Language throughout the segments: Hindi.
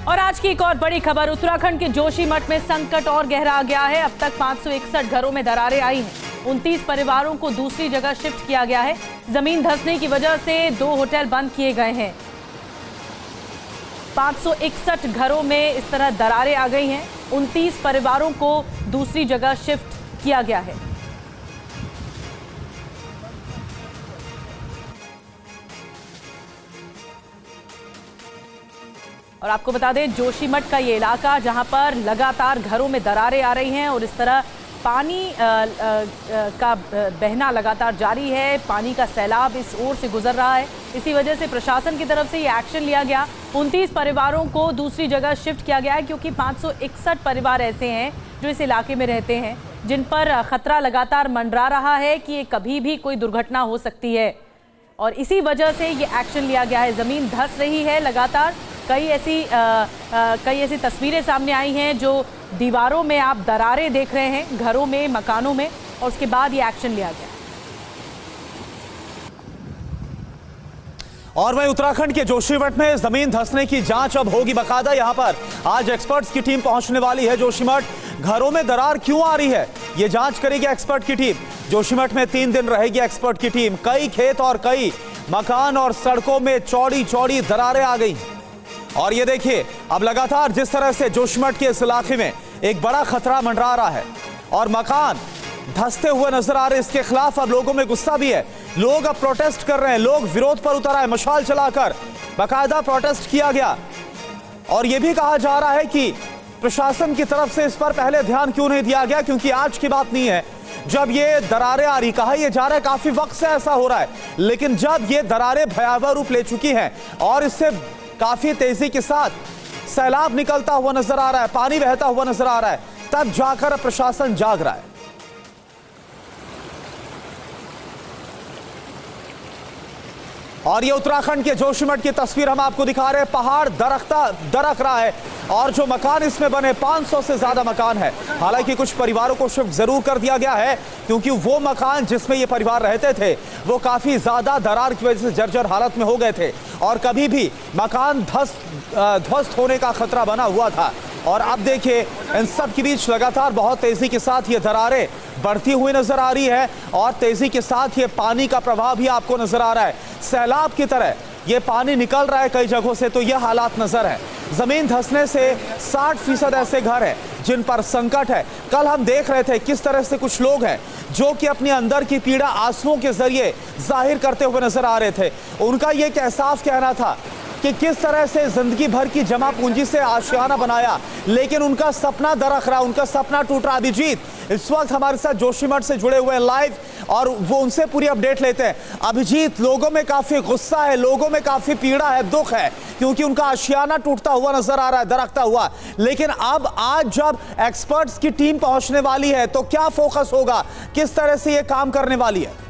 और आज की एक और बड़ी खबर, उत्तराखंड के जोशीमठ में संकट और गहरा गया है। अब तक 561 घरों में दरारें आई हैं। 29 परिवारों को दूसरी जगह शिफ्ट किया गया है। जमीन धंसने की वजह से 2 होटल बंद किए गए हैं। 561 घरों में इस तरह दरारें आ गई हैं। 29 परिवारों को दूसरी जगह शिफ्ट किया गया है। और आपको बता दें, जोशीमठ का ये इलाका जहां पर लगातार घरों में दरारें आ रही हैं और इस तरह पानी का बहना लगातार जारी है। पानी का सैलाब इस ओर से गुजर रहा है। इसी वजह से प्रशासन की तरफ से ये एक्शन लिया गया। 29 परिवारों को दूसरी जगह शिफ्ट किया गया है, क्योंकि 561 परिवार ऐसे हैं जो इस इलाके में रहते हैं, जिन पर खतरा लगातार मंडरा रहा है कि कभी भी कोई दुर्घटना हो सकती है। और इसी वजह से ये एक्शन लिया गया है। ज़मीन धंस रही है लगातार। कई ऐसी तस्वीरें सामने आई हैं जो दीवारों में आप दरारें देख रहे हैं, घरों में, मकानों में, और उसके बाद ये एक्शन लिया गया। और वहीं उत्तराखंड के जोशीमठ में जमीन धंसने की जांच अब होगी बकायदा। यहां पर आज एक्सपर्ट्स की टीम पहुंचने वाली है जोशीमठ। घरों में दरार क्यों आ रही है, ये जांच करेगी एक्सपर्ट की टीम। जोशीमठ में 3 दिन रहेगी एक्सपर्ट की टीम। कई खेत और कई मकान और सड़कों में चौड़ी चौड़ी दरारें आ गई। और ये देखिए, अब लगातार जिस तरह से जोशीमठ के इस इलाके में एक बड़ा खतरा मंडरा रहा है और मकान धंसते हुए नजर आ रहे हैं, इसके खिलाफ अब लोगों में गुस्सा भी है। लोग अब प्रोटेस्ट कर रहे हैं, लोग विरोध पर उतर आए। मशाल चलाकर बाकायदा प्रोटेस्ट किया गया। और यह भी कहा जा रहा है कि प्रशासन की तरफ से इस पर पहले ध्यान क्यों नहीं दिया गया, क्योंकि आज की बात नहीं है जब ये दरारें आ रही। कहा यह जा रहा है काफी वक्त से ऐसा हो रहा है, लेकिन जब ये दरारें भयावह रूप ले चुकी हैं और इससे काफी तेजी के साथ सैलाब निकलता हुआ नजर आ रहा है, पानी बहता हुआ नजर आ रहा है, तब जाकर प्रशासन जाग रहा है। और ये उत्तराखंड के जोशीमठ की तस्वीर हम आपको दिखा रहे हैं। पहाड़ दरक रहा है और जो मकान इसमें बने 500 से ज्यादा मकान है। हालांकि कुछ परिवारों को शिफ्ट जरूर कर दिया गया है, क्योंकि वो मकान जिसमें ये परिवार रहते थे वो काफी ज्यादा दरार की वजह से जर्जर हालत में हो गए थे और कभी भी मकान ध्वस्त होने का खतरा बना हुआ था। और अब देखिए, इन सब के बीच लगातार बहुत तेजी के साथ ये दरारें बढ़ती हुई नजर आ रही है और तेजी के साथ ये पानी का प्रवाह भी आपको नजर आ रहा है। सैलाब की तरह ये पानी निकल रहा है कई जगहों से, तो ये हालात नजर है। जमीन धंसने से 60% ऐसे घर हैं जिन पर संकट है। कल हम देख रहे थे किस तरह से कुछ लोग हैं जो कि अपने अंदर की पीड़ा आंसुओं के जरिए जाहिर करते हुए नजर आ रहे थे। उनका ये एक एहसास कहना था कि किस तरह से जिंदगी भर की जमा पूंजी से आशियाना बनाया, लेकिन उनका सपना दरक रहा, उनका सपना टूट रहा। अभिजीत इस वक्त हमारे साथ जोशीमठ से जुड़े हुए हैं लाइव, और वो उनसे पूरी अपडेट लेते हैं। अभिजीत, लोगों में काफी गुस्सा है, लोगों में काफी पीड़ा है, दुख है, क्योंकि उनका आशियाना टूटता हुआ नजर आ रहा है, दरकता हुआ। लेकिन अब आज जब एक्सपर्ट्स की टीम पहुंचने वाली है तो क्या फोकस होगा, किस तरह से ये काम करने वाली है?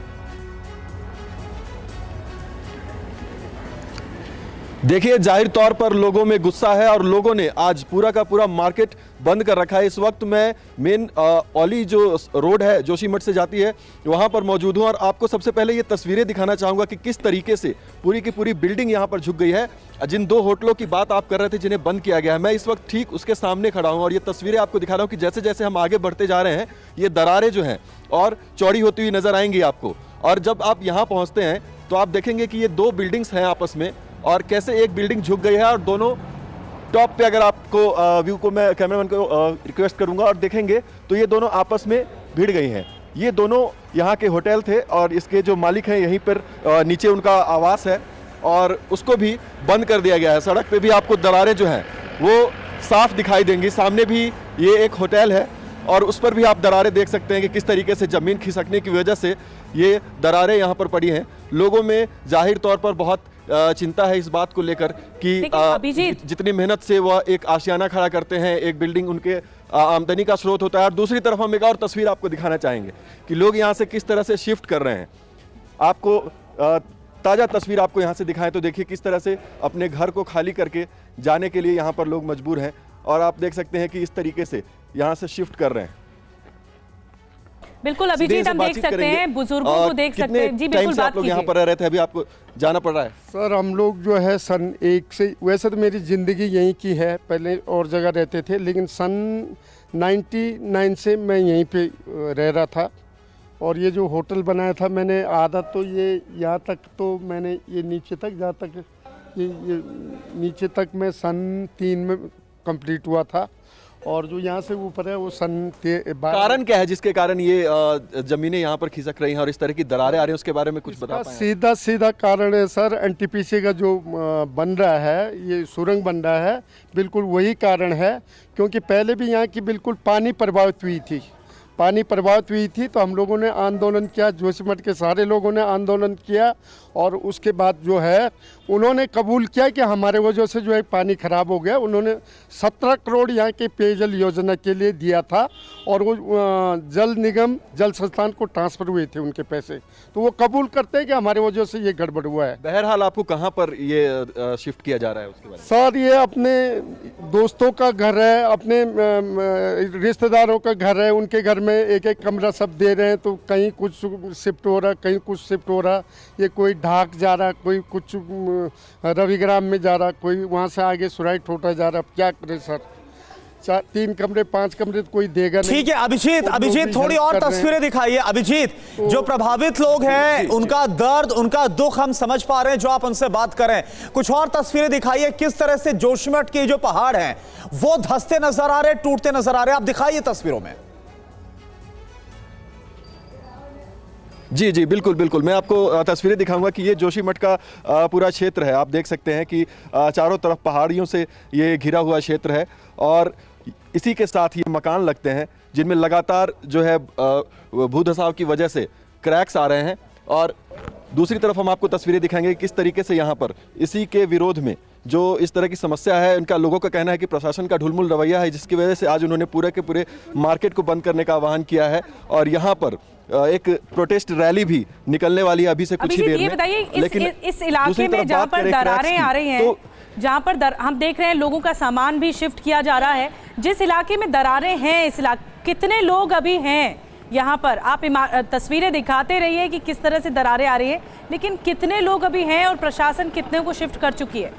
देखिए, जाहिर तौर पर लोगों में गुस्सा है और लोगों ने आज पूरा का पूरा मार्केट बंद कर रखा है। इस वक्त मैं मेन औली जो रोड है जोशीमठ से जाती है वहां पर मौजूद हूं और आपको सबसे पहले ये तस्वीरें दिखाना चाहूंगा कि किस तरीके से पूरी की पूरी बिल्डिंग यहां पर झुक गई है। जिन 2 होटलों की बात आप कर रहे थे जिन्हें बंद किया गया है, मैं इस वक्त ठीक उसके सामने खड़ा हूँ और ये तस्वीरें आपको दिखा रहा हूँ कि जैसे जैसे हम आगे बढ़ते जा रहे हैं ये दरारें जो हैं और चौड़ी होती हुई नजर आएंगी आपको। और जब आप यहाँ पहुँचते हैं तो आप देखेंगे कि ये 2 बिल्डिंग्स हैं आपस में, और कैसे एक बिल्डिंग झुक गई है और दोनों टॉप पे, अगर आपको व्यू को मैं कैमरामैन को रिक्वेस्ट करूंगा और देखेंगे तो ये दोनों आपस में भिड़ गई हैं। ये दोनों यहाँ के होटल थे और इसके जो मालिक हैं यहीं पर नीचे उनका आवास है और उसको भी बंद कर दिया गया है। सड़क पे भी आपको दरारें जो हैं वो साफ दिखाई देंगी। सामने भी ये एक होटल है और उस पर भी आप दरारें देख सकते हैं कि किस तरीके से ज़मीन खिसकने की वजह से ये दरारें यहाँ पर पड़ी हैं। लोगों में जाहिर तौर पर बहुत चिंता है इस बात को लेकर कि जितनी मेहनत से वह एक आशियाना खड़ा करते हैं, एक बिल्डिंग उनके आमदनी का स्रोत होता है। और दूसरी तरफ हम एक और तस्वीर आपको दिखाना चाहेंगे कि लोग यहाँ से किस तरह से शिफ्ट कर रहे हैं। आपको ताज़ा तस्वीर आपको यहाँ से दिखाएं तो देखिए किस तरह से अपने घर को खाली करके जाने के लिए यहाँ पर लोग मजबूर हैं और आप देख सकते हैं कि इस तरीके से यहाँ से शिफ्ट कर रहे हैं। बिल्कुल अभिजीत, हम देख सकते हैं, बुजुर्गों को देख सकते हैं। जी बिल्कुल, बात आप लोग यहाँ पर रह रहे थे, अभी आपको जाना पड़ रहा है? सर हम लोग जो है सन 1 से, वैसे तो मेरी ज़िंदगी यहीं की है, पहले और जगह रहते थे, लेकिन सन 99 से मैं यहीं पे रह रहा था। और ये जो होटल बनाया था मैंने, आधा तो ये यहाँ तक, तो मैंने ये नीचे तक, जहाँ तक ये नीचे तक मैं सन 3 में कंप्लीट हुआ था, और जो यहाँ से ऊपर है वो सन 12। कारण क्या है जिसके कारण ये जमीनें यहाँ पर खिसक रही हैं और इस तरह की दरारें आ रही हैं, उसके बारे में कुछ बता पाएं? सीधा कारण है सर, एनटीपीसी का जो बन रहा है, ये सुरंग बन रहा है, बिल्कुल वही कारण है। क्योंकि पहले भी यहाँ की बिल्कुल पानी प्रभावित हुई थी, तो हम लोगों ने आंदोलन किया, जोशीमठ के सारे लोगों ने आंदोलन किया, और उसके बाद जो है उन्होंने कबूल किया कि हमारे वजह से जो है पानी खराब हो गया। उन्होंने 17 करोड़ यहाँ के पेयजल योजना के लिए दिया था, और वो जल निगम, जल संस्थान को ट्रांसफ़र हुए थे उनके पैसे, तो वो कबूल करते हैं कि हमारे वजह से ये गड़बड़ हुआ है। बहरहाल आपको कहाँ पर ये शिफ्ट किया जा रहा है उसके बारे में? सर ये अपने दोस्तों का घर है, अपने रिश्तेदारों का घर है, उनके घर में एक कमरा सब दे रहे हैं, तो कहीं कुछ शिफ्ट हो रहा, कहीं कुछ शिफ्ट हो रहा। ये कोई ढाक जा रहा, कोई कुछ रविग्राम में जा रहा, कोई वहाँ से आगे सुराई ठोटा जा रहा। क्या करे सर, 3 कमरे 5 कमरे तो कोई देगा नहीं। ठीक है अभिजीत थोड़ी और तस्वीरें दिखाइए। अभिजीत, जो प्रभावित लोग हैं उनका दर्द, उनका दुख हम समझ पा रहे हैं जो आप उनसे बात करें। कुछ और तस्वीरें दिखाइए, किस तरह से जोशीमठ के जो पहाड़ हैं वो धंसते नजर आ रहे, टूटते नजर आ रहे, आप दिखाइए तस्वीरों में। जी बिल्कुल, मैं आपको तस्वीरें दिखाऊंगा कि ये जोशीमठ का पूरा क्षेत्र है। आप देख सकते हैं कि चारों तरफ पहाड़ियों से ये घिरा हुआ क्षेत्र है, और इसी के साथ ये मकान लगते हैं जिनमें लगातार जो है भूधसाव की वजह से क्रैक्स आ रहे हैं। और दूसरी तरफ हम आपको तस्वीरें दिखाएंगे किस तरीके से यहाँ पर इसी के विरोध में जो इस तरह की समस्या है, उनका लोगों का कहना है कि प्रशासन का ढुलमुल रवैया है, जिसकी वजह से आज उन्होंने पूरे के पूरे मार्केट को बंद करने का आह्वान किया है। और यहाँ पर एक प्रोटेस्ट रैली भी निकलने वाली है अभी से कुछ ही देर में। बताइए, इस इलाके में जहाँ पर दरारें आ रही हैं, तो जहाँ पर हम देख रहे हैं लोगों का सामान भी शिफ्ट किया जा रहा है, जिस इलाके में दरारें हैं, इस इलाके कितने लोग अभी हैं यहाँ पर? आप तस्वीरें दिखाते रहिए कि किस तरह से दरारें आ रही है, लेकिन कितने लोग अभी हैं और प्रशासन कितने को शिफ्ट कर चुकी है?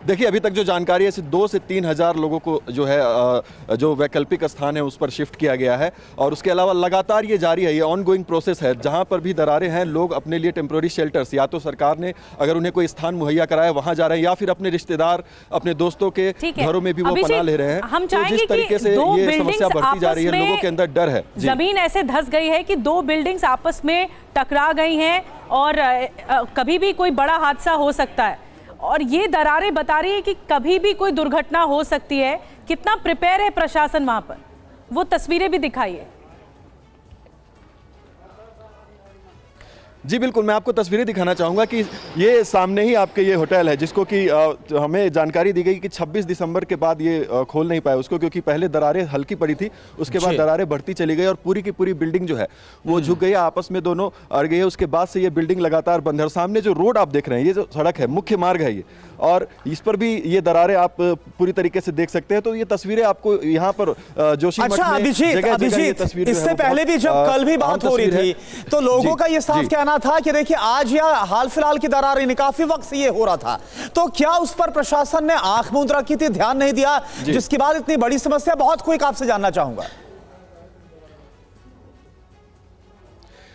देखिए, अभी तक जो जानकारी है 2 से 3 हज़ार लोगों को जो है जो वैकल्पिक स्थान है उस पर शिफ्ट किया गया है। और उसके अलावा लगातार ये जारी है, ये ऑनगोइंग प्रोसेस है। जहां पर भी दरारें हैं, लोग अपने लिए टेम्प्रोरी शेल्टर्स, या तो सरकार ने अगर उन्हें कोई स्थान मुहैया कराया वहां जा रहे हैं, या फिर अपने रिश्तेदार, अपने दोस्तों के घरों में भी वो पनाह ले रहे हैं। हम तो जिस तरीके से ये समस्या बढ़ती जा रही है, लोगों के अंदर डर है। जमीन ऐसे धंस गई है कि 2 बिल्डिंग्स आपस में टकरा गई हैं, और कभी भी कोई बड़ा हादसा हो सकता है, और ये दरारें बता रही है कि कभी भी कोई दुर्घटना हो सकती है। कितना प्रिपेयर है प्रशासन वहां पर, वो तस्वीरें भी दिखाइए। जी बिल्कुल, मैं आपको तस्वीरें दिखाना चाहूँगा कि ये सामने ही आपके ये होटल है, जिसको कि हमें जानकारी दी गई कि 26 दिसंबर के बाद ये खोल नहीं पाए उसको, क्योंकि पहले दरारें हल्की पड़ी थी, उसके बाद दरारें बढ़ती चली गई और पूरी की पूरी बिल्डिंग जो है वो झुक गई, आपस में दोनों अड़ गई है। उसके बाद से ये बिल्डिंग लगातार बंद है। और सामने जो रोड आप देख रहे हैं, ये जो सड़क है, मुख्य मार्ग है ये, और इस पर भी ये दरारें आप पूरी तरीके से देख सकते हैं। तो ये तस्वीरें आपको यहाँ पर जोशीमठ में अभिजीत, इससे पहले भी जब कल भी बात हो रही थी तो लोगों का ये साफ कहना था कि देखिए आज या हाल फिलहाल की दरारें नहीं, काफी वक्त से ये हो रहा था, तो क्या उस पर प्रशासन ने आंख मूंद रखी थी, ध्यान नहीं दिया, जिसके बाद इतनी बड़ी समस्या? बहुत क्विक आपसे जानना चाहूंगा।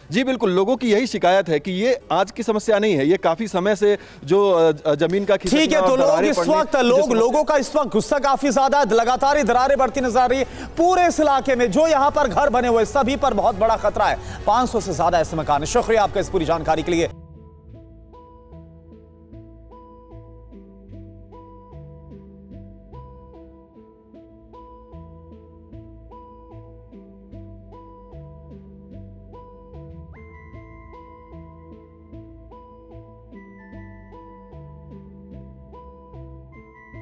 जी बिल्कुल, लोगों की यही शिकायत है कि ये आज की समस्या नहीं है, ये काफी समय से जो जमीन का खिसकना, ठीक है, तो लोगों का इस वक्त गुस्सा काफी ज्यादा है, लगातार दरारें बढ़ती नजर आ रही है। पूरे इस इलाके में जो यहां पर घर बने हुए सभी पर बहुत बड़ा खतरा है। 500 से ज्यादा ऐसे मकान है। शुक्रिया आपका इस पूरी जानकारी के लिए।